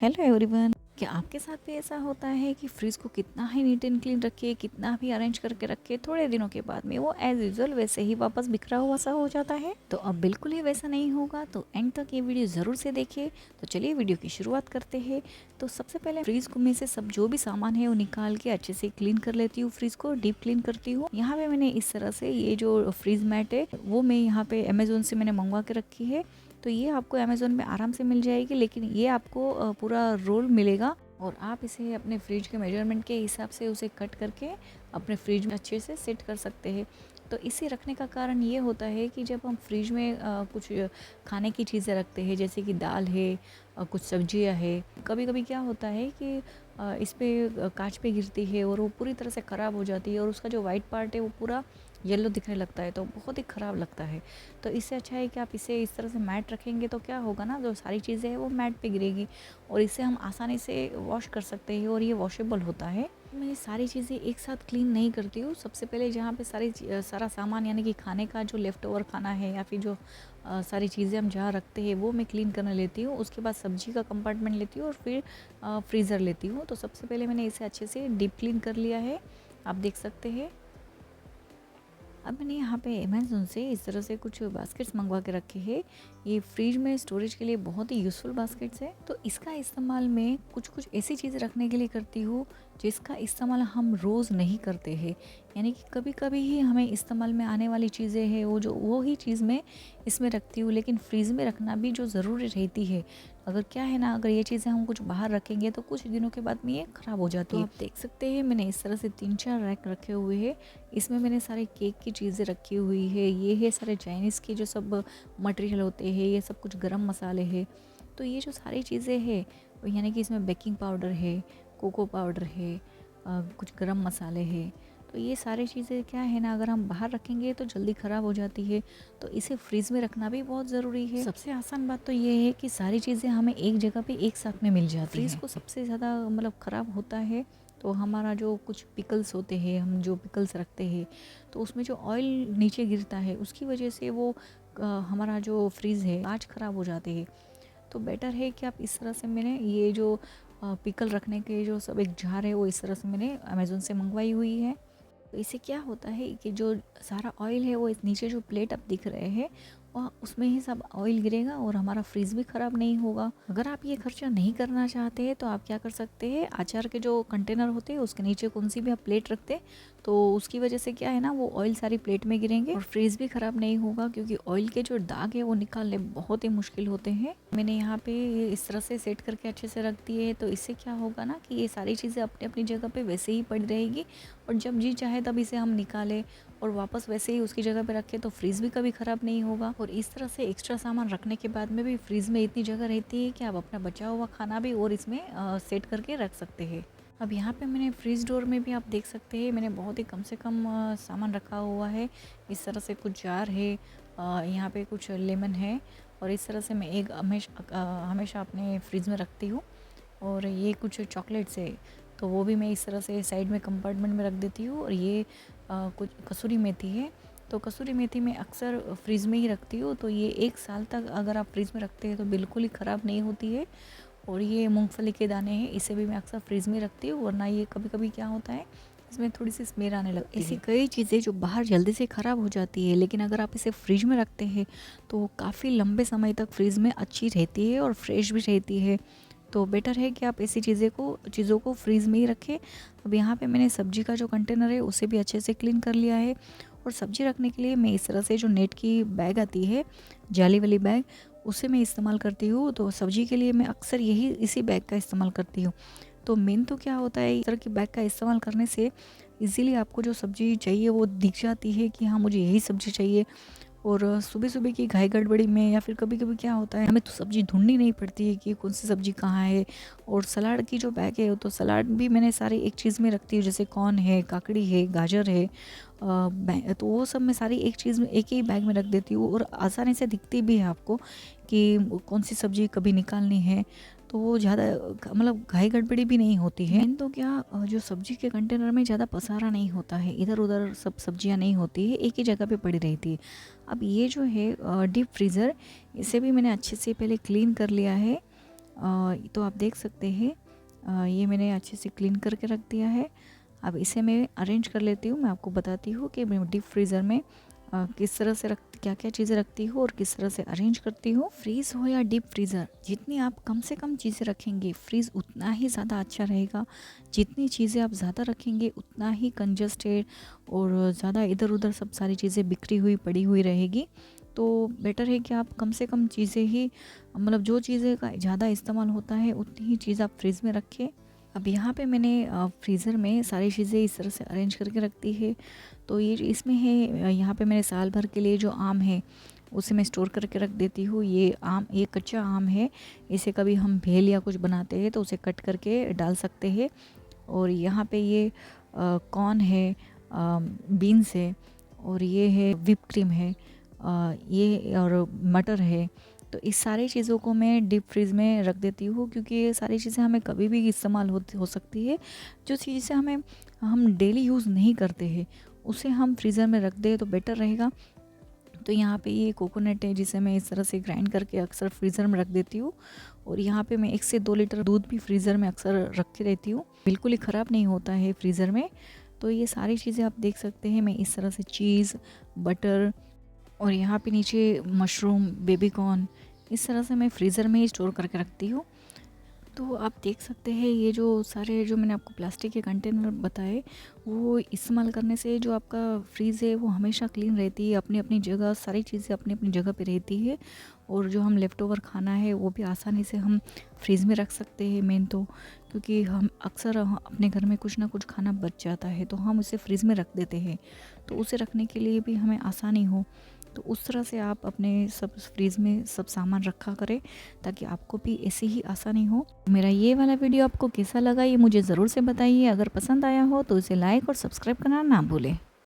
Hello everyone. क्या आपके साथ भी ऐसा होता है कि फ्रिज को कितना ही नीट एंड क्लीन रखे, कितना भी अरेंज करके रखे, थोड़े दिनों के बाद में वो एज यूजुअल वैसे ही वापस बिखरा हुआ सा हो जाता है? तो अब बिल्कुल ही वैसा नहीं होगा, तो एंड तक ये वीडियो ज़रूर से देखिए। तो चलिए वीडियो की शुरुआत करते हैं। तो सबसे पहले फ्रिज को में से सब जो भी सामान है वो निकाल के अच्छे से क्लीन कर लेती हूँ, फ्रिज को डीप क्लीन करती हूँ। यहाँ पे मैंने इस तरह से ये जो फ्रिज मैट है वो मैं यहाँ पे अमेजोन से मैंने मंगवा के रखी है। तो ये आपको अमेज़ोन में आराम से मिल जाएगी, लेकिन ये आपको पूरा रोल मिलेगा और आप इसे अपने फ्रिज के मेजरमेंट के हिसाब से उसे कट करके अपने फ्रिज में अच्छे से सेट कर सकते हैं। तो इसे रखने का कारण ये होता है कि जब हम फ्रिज में कुछ खाने की चीज़ें रखते हैं, जैसे कि दाल है, कुछ सब्जियां है, कभी कभी क्या होता है कि इस पे कांच पे गिरती है और वो पूरी तरह से ख़राब हो जाती है और उसका जो वाइट पार्ट है वो पूरा येलो दिखने लगता है, तो बहुत ही ख़राब लगता है। तो इससे अच्छा है कि आप इसे इस तरह से मैट रखेंगे, तो क्या होगा ना, जो सारी चीज़ें हैं वो मैट पे गिरेगी और इसे हम आसानी से वॉश कर सकते हैं और ये वॉशेबल होता है। मैं ये सारी चीज़ें एक साथ क्लीन नहीं करती हूँ। सबसे पहले जहाँ पे सारा सामान यानी कि खाने का जो लेफ़्ट ओवर खाना है या फिर जो सारी चीज़ें हम जहाँ रखते हैं वो मैं क्लीन करने लेती हूँ। उसके बाद सब्जी का कंपार्टमेंट लेती हूँ और फिर फ्रीज़र लेती हूँ। तो सबसे पहले मैंने इसे अच्छे से डीप क्लीन कर लिया है, आप देख सकते हैं। अब मैंने यहाँ पे अमेज़न से इस तरह से कुछ बास्केट्स मंगवा के रखे हैं। ये फ्रिज में स्टोरेज के लिए बहुत ही यूज़फुल बास्केट्स है। तो इसका इस्तेमाल मैं कुछ कुछ ऐसी चीज़ें रखने के लिए करती हूँ जिसका इस्तेमाल हम रोज़ नहीं करते हैं, यानी कि कभी कभी ही हमें इस्तेमाल में आने वाली चीज़ें हैं वो ही चीज़ मैं इसमें रखती हूँ, लेकिन फ्रिज में रखना भी जो ज़रूरी रहती है। अगर क्या है ना, अगर ये चीज़ें हम कुछ बाहर रखेंगे तो कुछ दिनों के बाद में ये ख़राब हो जाती है। आप देख सकते हैं मैंने इस तरह से 3-4 रैक रखे हुए हैं। इसमें मैंने सारे केक की चीज़ें रखी हुई है, ये है सारे चाइनीज़ के जो सब मटेरियल होते हैं, ये सब कुछ गरम मसाले हैं। तो ये जो सारी चीज़ें हैं, यानी कि इसमें बेकिंग पाउडर है, कोको पाउडर है, कुछ गरम मसाले हैं। तो ये सारी चीज़ें क्या है ना, अगर हम बाहर रखेंगे तो जल्दी ख़राब हो जाती है, तो इसे फ्रीज़ में रखना भी बहुत ज़रूरी है। सबसे आसान बात तो ये है कि सारी चीज़ें हमें एक जगह पे एक साथ में मिल जाती है। फ्रीज़ को सबसे ज़्यादा मतलब ख़राब होता है तो हमारा जो कुछ पिकल्स होते हैं, हम जो पिकल्स रखते हैं तो उसमें जो ऑयल नीचे गिरता है उसकी वजह से वो हमारा जो फ्रीज़ है आज ख़राब हो जाते हैं। तो बेटर है कि आप इस तरह से, मैंने ये जो पिकल रखने के जो सब एक जार है वो इस तरह से मैंने अमेज़ोन से मंगवाई हुई है। तो इससे क्या होता है कि जो सारा ऑयल है वो इस नीचे जो प्लेट अब दिख रहे हैं वह उसमें ही सब ऑयल गिरेगा और हमारा फ्रीज भी ख़राब नहीं होगा। अगर आप ये खर्चा नहीं करना चाहते हैं तो आप क्या कर सकते हैं, अचार के जो कंटेनर होते हैं उसके नीचे कौन सी भी आप प्लेट रखते हैं तो उसकी वजह से क्या है ना, वो ऑयल सारी प्लेट में गिरेंगे और फ्रीज भी ख़राब नहीं होगा, क्योंकि ऑयल के जो दाग है वो निकालने बहुत ही मुश्किल होते हैं। मैंने यहाँ पे ये इस तरह से सेट करके अच्छे से रख दिए है, तो इससे क्या होगा ना कि ये सारी चीज़ें अपनी अपनी जगह पे वैसे ही पड़ी रहेगी और जब जी चाहे तब इसे हम निकालें और वापस वैसे ही उसकी जगह पे रखें तो फ्रीज़ भी कभी ख़राब नहीं होगा। और इस तरह से एक्स्ट्रा सामान रखने के बाद में भी फ्रीज़ में इतनी जगह रहती है कि आप अपना बचा हुआ खाना भी और इसमें सेट करके रख सकते हैं। अब यहाँ पे मैंने फ्रीज डोर में भी आप देख सकते हैं मैंने बहुत ही कम से कम सामान रखा हुआ है। इस तरह से कुछ जार है, यहाँ पे कुछ लेमन है और इस तरह से मैं एक हमेशा अपने फ्रिज में रखती हूँ। और ये कुछ चॉकलेट्स है तो वो भी मैं इस तरह से साइड में कंपार्टमेंट में रख देती हूँ। और ये कुछ कसूरी मेथी है, तो कसूरी मेथी मैं अक्सर फ्रिज में ही रखती हूँ, तो ये 1 साल तक अगर आप फ्रिज में रखते हैं तो बिल्कुल ही ख़राब नहीं होती है। और ये मूंगफली के दाने हैं, इसे भी मैं अक्सर फ्रिज में रखती हूँ, वरना ये कभी कभी क्या होता है इसमें थोड़ी सी स्मेल आने लगती है। ऐसी कई चीज़ें जो बाहर जल्दी से ख़राब हो जाती है, लेकिन अगर आप इसे फ्रिज में रखते हैं तो वो काफ़ी लंबे समय तक फ्रिज में अच्छी रहती है और फ्रेश भी रहती है। तो बेटर है कि आप ऐसी चीज़ों को फ्रीज़ में ही रखें। अब यहाँ पे मैंने सब्जी का जो कंटेनर है उसे भी अच्छे से क्लीन कर लिया है और सब्जी रखने के लिए मैं इस तरह से जो नेट की बैग आती है, जाली वाली बैग, उसे मैं इस्तेमाल करती हूँ। तो सब्जी के लिए मैं अक्सर इसी बैग का इस्तेमाल करती हूँ। तो मेन तो क्या होता है, इस तरह की बैग का इस्तेमाल करने से इजीली आपको जो सब्ज़ी चाहिए वो दिख जाती है कि हाँ मुझे यही सब्ज़ी चाहिए। और सुबह सुबह की घाई गड़बड़ी में या फिर कभी कभी क्या होता है हमें तो सब्ज़ी ढूंढनी नहीं पड़ती है कि कौन सी सब्ज़ी कहाँ है। और सलाद की जो बैग है तो सलाद भी मैंने सारे एक चीज़ में रखती हूँ, जैसे कॉर्न है, काकड़ी है, गाजर है, तो वो सब मैं सारी एक चीज़ में एक ही बैग में रख देती हूँ और आसानी से दिखती भी है आपको कि कौन सी सब्ज़ी कभी निकालनी है। तो वो ज़्यादा मतलब घाई गड़बड़ी भी नहीं होती है। मेन तो क्या जो सब्जी के कंटेनर में ज़्यादा पसारा नहीं होता है, इधर उधर सब सब्जियां नहीं होती है, एक ही जगह पे पड़ी रहती है। अब ये जो है डीप फ्रीज़र, इसे भी मैंने अच्छे से पहले क्लीन कर लिया है। तो आप देख सकते हैं ये मैंने अच्छे से क्लीन करके रख दिया है। अब इसे मैं अरेंज कर लेती हूँ। मैं आपको बताती हूँ कि मैं डीप फ्रीज़र में किस तरह से क्या क्या चीज़ें रखती हूँ और किस तरह से अरेंज करती हूँ। फ्रीज़ हो या डीप फ्रीज़र, जितनी आप कम से कम चीज़ें रखेंगे फ्रीज़ उतना ही ज़्यादा अच्छा रहेगा। जितनी चीज़ें आप ज़्यादा रखेंगे उतना ही कंजस्टेड और ज़्यादा इधर उधर सब सारी चीज़ें बिखरी हुई पड़ी हुई रहेगी। तो बेटर है कि आप कम से कम चीज़ें ही, मतलब जो चीज़ें का ज़्यादा इस्तेमाल होता है उतनी ही चीज़ आप फ्रीज़ में रखें। अब यहाँ पे मैंने फ्रीज़र में सारी चीज़ें इस तरह से अरेंज करके रख दी है। तो ये इसमें है, यहाँ पे मैंने साल भर के लिए जो आम है उसे मैं स्टोर करके रख देती हूँ। ये कच्चा आम है, इसे कभी हम भेल या कुछ बनाते हैं तो उसे कट करके डाल सकते हैं। और यहाँ पे ये कॉर्न है, बीन्स है, और ये है व्हिप क्रीम है, ये और मटर है। तो इस सारी चीज़ों को मैं डीप फ्रीज़ में रख देती हूँ, क्योंकि ये सारी चीज़ें हमें कभी भी इस्तेमाल हो सकती है। जो चीज़ें हम डेली यूज़ नहीं करते हैं उसे हम फ्रीज़र में रख दें तो बेटर रहेगा। तो यहाँ पे ये कोकोनट है जिसे मैं इस तरह से ग्राइंड करके अक्सर फ्रीज़र में रख देती हूँ। और यहाँ पे मैं 1 से 2 लीटर दूध भी फ्रीज़र में अक्सर रख के रहती हूँ, बिल्कुल ही ख़राब नहीं होता है फ्रीज़र में। तो ये सारी चीज़ें आप देख सकते हैं, मैं इस तरह से चीज़, बटर और यहाँ पे नीचे मशरूम, बेबी कॉर्न, इस तरह से मैं फ्रीज़र में ही स्टोर करके रखती हूँ। तो आप देख सकते हैं ये जो सारे जो मैंने आपको प्लास्टिक के कंटेनर बताए, वो इस्तेमाल करने से जो आपका फ्रीज़ है वो हमेशा क्लीन रहती है, अपनी अपनी जगह सारी चीज़ें अपनी अपनी जगह पे रहती है। और जो हम लेफ़्ट ओवर खाना है वो भी आसानी से हम फ्रीज़ में रख सकते हैं। मेन तो क्योंकि हम अक्सर अपने घर में कुछ ना कुछ खाना बच जाता है तो हम उसे फ्रीज़ में रख देते हैं, तो उसे रखने के लिए भी हमें आसानी हो। तो उस तरह से आप अपने सब फ्रीज़ में सब सामान रखा करें ताकि आपको भी ऐसी ही आसानी हो। मेरा ये वाला वीडियो आपको कैसा लगा ये मुझे ज़रूर से बताइए। अगर पसंद आया हो तो इसे लाइक और सब्सक्राइब करना ना भूलें।